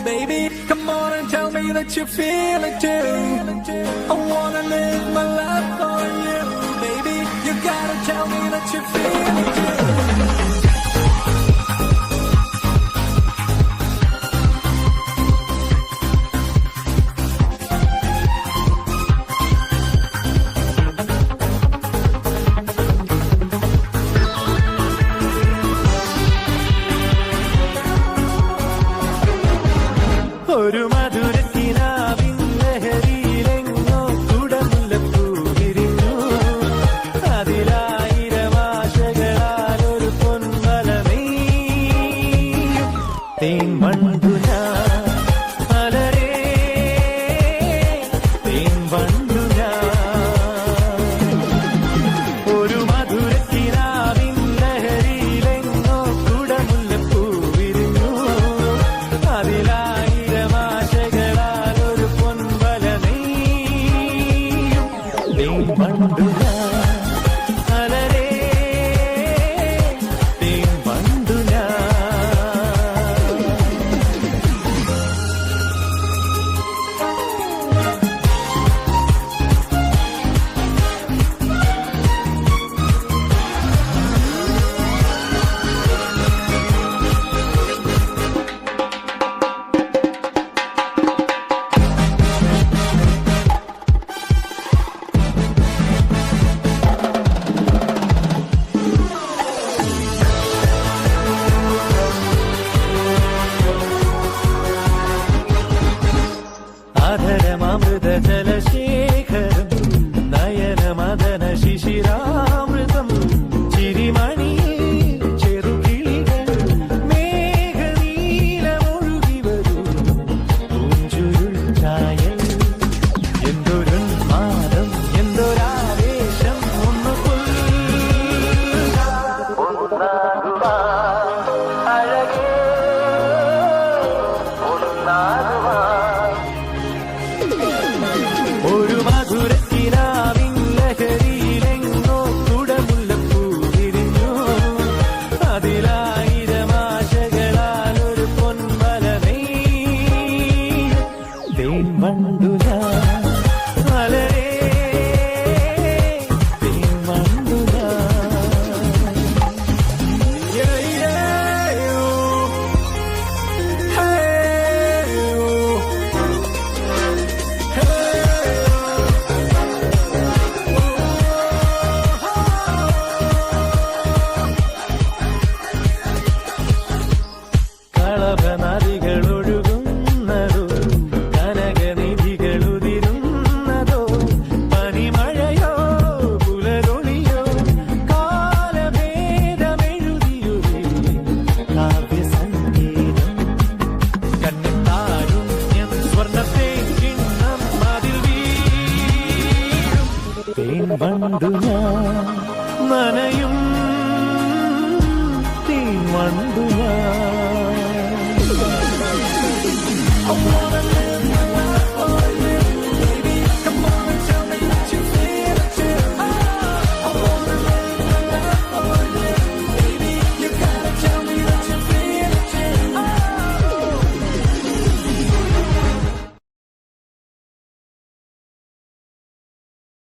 baby. Come on and tell me that you feel it too. I wanna live my life for you, baby. You gotta tell me that you feel it too. ഒരു മധുരത്തിനാവിൻ ലഹരിയിലെങ്ങോ കുടമുല്ലപ്പൂ വിരിഞ്ഞു. അതിലായിരം ആശകളാൽ ഒരു പൊൻവലമേ തേൻ വണ്ടു ഞാൻ അലരേ തേൻ വണ്ടു ഞാൻ. ഒരു മധുരത്തിനാവിൻ ലഹരിയിലെങ്ങോ കുടമുല്ലപ്പൂ വിരിഞ്ഞു. അതിലാ അധരമൃത ജലശേഖരം നയനമദന ശിശിരാമൃതം ചിരിമണിയിൽ ചെറുകിളികൾ മേഘനീലമൊഴുകി വരും പൂഞ്ചുരുൾ ചായൽ എന്തൊരുന്മാദം എന്തൊരാവേശം ഒന്ന് അഴകേ ഒരു മധുരത്തിനാവിൻ ലഹരിയിലെങ്ങോ കുടമുല്ലപ്പൂ വിരിഞ്ഞു. അതിലായിരം ആശകളാൽ ഒരു പൊൻവലമേ തേൻ വണ്ടു ഞാൻ അലരേ തേൻ വണ്ടു ഞാൻ. കളഭനദികളൊഴുകുന്നതോ കനകനിധികളുതിരുന്നതോ പനിമഴയോ പുലരൊളിയോ കാലഭേദമെഴുതിയൊരു കാവ്യസംഗീതം. കണ്ണിത്താരുണ്യം സ്വർണ്ണത്തെ കിണ്ണം അതിൽ വീഴും തേൻ വണ്ടു ഞാൻ നനയും തേൻ വണ്ടു ഞാൻ.